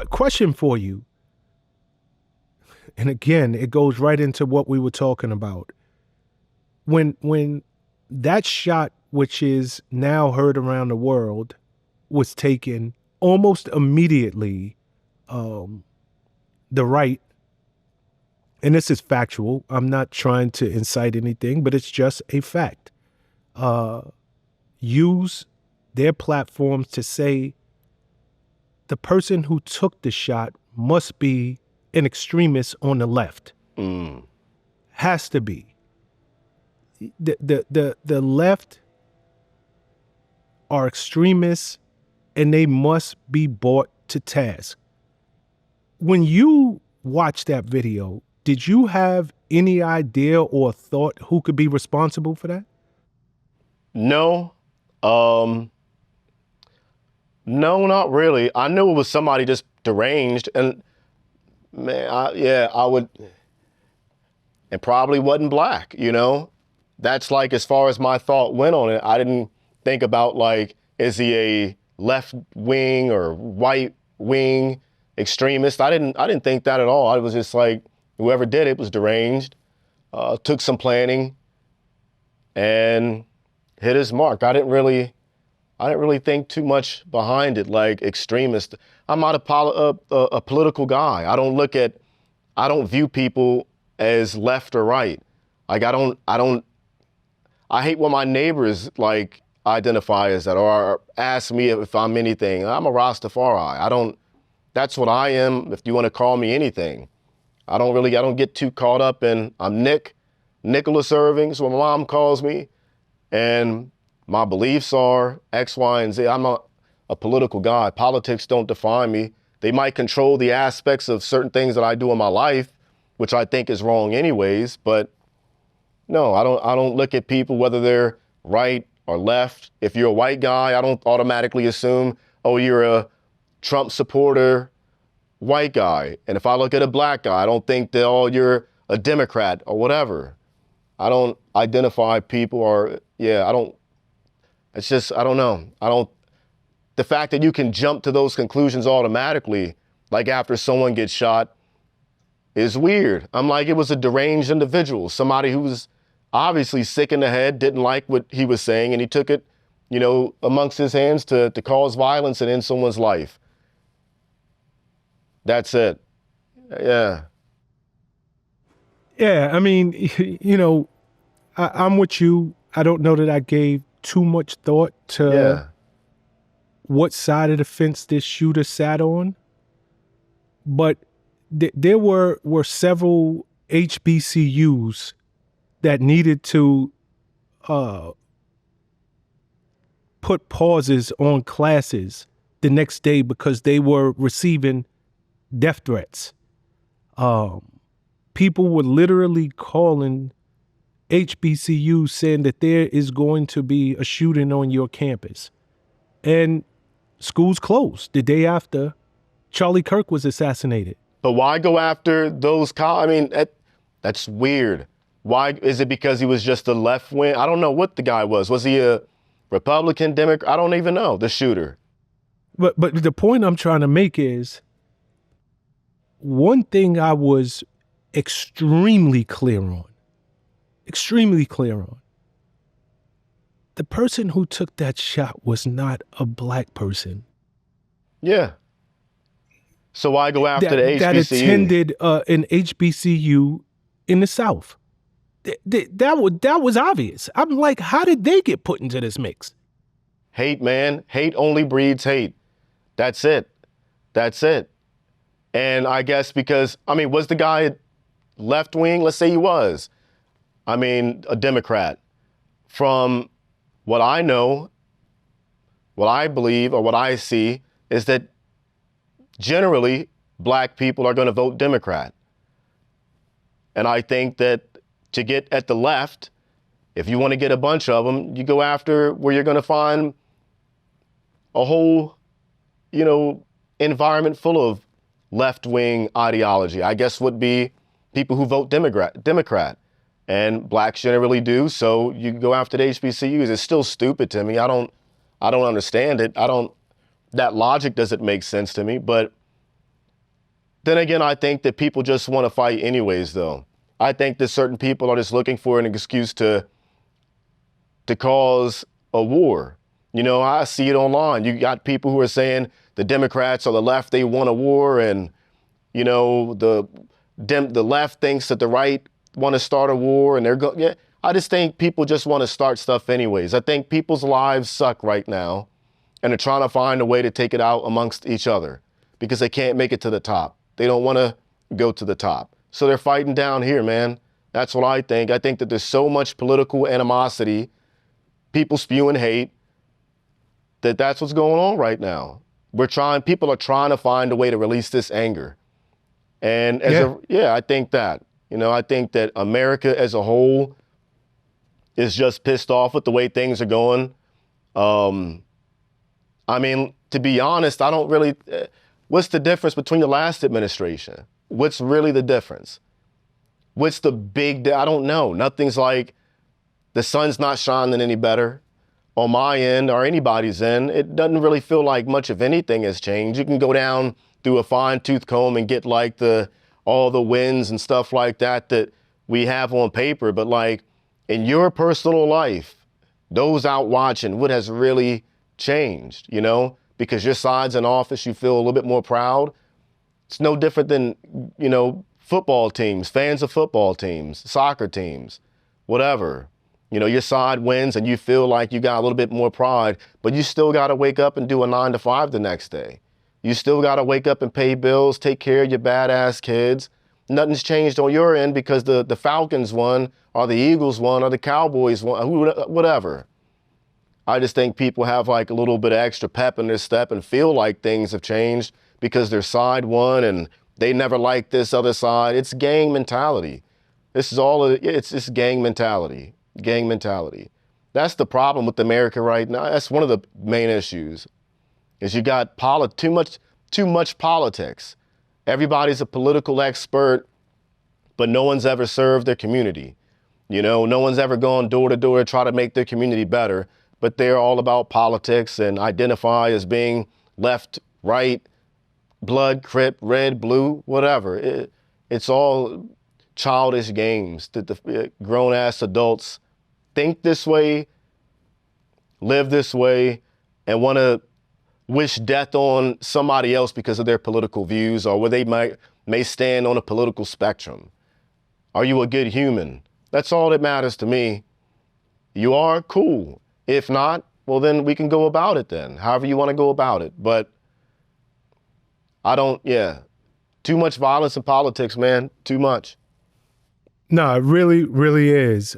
Question for you. And again, it goes right into what we were talking about. When that shot, which is now heard around the world, was taken, almost immediately, the right, and this is factual, I'm not trying to incite anything, but it's just a fact, use their platforms to say the person who took the shot must be an extremist on the left. Has to be. The left are extremists and they must be brought to task. When you watched that video, did you have any idea or thought who could be responsible for that? No. No, not really. I knew it was somebody just deranged, and man, I would, and probably wasn't black, you know? That's like, as far as my thought went on it, I didn't think about like, is he a left wing or right wing extremist? I didn't think that at all. I was just like, whoever did it was deranged, took some planning and hit his mark. I didn't really think too much behind it, like extremist. I'm not a political guy. I don't view people as left or right. Like I hate when my neighbors like identify as that or ask me if I'm anything. I'm a Rastafari. That's what I am. If you want to call me anything, I don't get too caught up in, I'm Nicholas Irving, is what my mom calls me. And my beliefs are X, Y, and Z. I'm not a political guy. Politics don't define me. They might control the aspects of certain things that I do in my life, which I think is wrong anyways. But no, I don't look at people, whether they're right or left. If you're a white guy, I don't automatically assume, oh, you're a Trump supporter, white guy. And if I look at a black guy, I don't think that, oh, you're a Democrat or whatever. I don't identify people or, it's just, I don't know. The fact that you can jump to those conclusions automatically, like after someone gets shot, is weird. I'm like, it was a deranged individual, somebody who was obviously sick in the head, didn't like what he was saying, and he took it, amongst his hands to cause violence and end someone's life. That's it. Yeah. Yeah, I mean, I'm with you. I don't know that I gave too much thought to what side of the fence this shooter sat on, but there were several HBCUs that needed to put pauses on classes the next day because they were receiving death threats. People were literally calling HBCUs saying that there is going to be a shooting on your campus. And schools closed the day after Charlie Kirk was assassinated. But why go after those that's weird. Why? Is it because he was just a left wing? I don't know what the guy was. Was he a Republican, Democrat? I don't even know, the shooter. But the point I'm trying to make is, one thing I was extremely clear on, the person who took that shot was not a black person. Yeah. So why go after the HBCU? That attended an HBCU in the South. That was obvious. I'm like, how did they get put into this mix? Hate, man. Hate only breeds hate. That's it. And I guess because, was the guy left wing? Let's say he was. A Democrat. From what I know, what I believe, or what I see, is that generally black people are going to vote Democrat. And I think that to get at the left, if you want to get a bunch of them, you go after where you're going to find a whole, environment full of left-wing ideology. I guess would be people who vote Democrat. And blacks generally do, so you go after the HBCUs. It's still stupid to me. I don't understand it. That logic doesn't make sense to me, but Then again, I think that people just want to fight anyways, though. I think that certain people are just looking for an excuse to cause a war. You know, I see it online. You got people who are saying the Democrats or the left, they want a war, and, you know, the left thinks that the right want to start a war, and they're going, yeah. I just think people just want to start stuff anyways. I think people's lives suck right now, and they're trying to find a way to take it out amongst each other because they can't make it to the top. They don't want to go to the top. So they're fighting down here, man. That's what I think. I think that there's so much political animosity, people spewing hate, that's what's going on right now. People are trying to find a way to release this anger. And I think that, you know, I think that America as a whole is just pissed off with the way things are going. I mean, to be honest, I don't really, what's the difference between the last administration? What's really the difference? What's the I don't know. Nothing's like, the sun's not shining any better on my end or anybody's end. It doesn't really feel like much of anything has changed. You can go down through a fine tooth comb and get like all the wins and stuff like that we have on paper. But like in your personal life, those out watching, what has really changed, you know? Because your side's in office, you feel a little bit more proud. It's no different than, you know, football teams, fans of football teams, soccer teams, whatever. You know, your side wins and you feel like you got a little bit more pride, but you still got to wake up and do a 9 to 5 the next day. You still got to wake up and pay bills, take care of your badass kids. Nothing's changed on your end because the Falcons won or the Eagles won or the Cowboys won, whatever. I just think people have like a little bit of extra pep in their step and feel like things have changed because their side won and they never liked this other side. It's gang mentality. This is it's gang mentality. Gang mentality. That's the problem with America right now. That's one of the main issues, is you got too much politics. Everybody's a political expert, but no one's ever served their community. You know, no one's ever gone door to door to try to make their community better, but they're all about politics and identify as being left, right, blood, crip, red, blue, whatever. It's all childish games that the grown-ass adults think this way, live this way, and want to wish death on somebody else because of their political views or where they may stand on a political spectrum. Are you a good human? That's all that matters to me. You are? Cool. If not, well, then we can go about it then, however you want to go about it. But too much violence in politics, man, too much. No, it really, really is.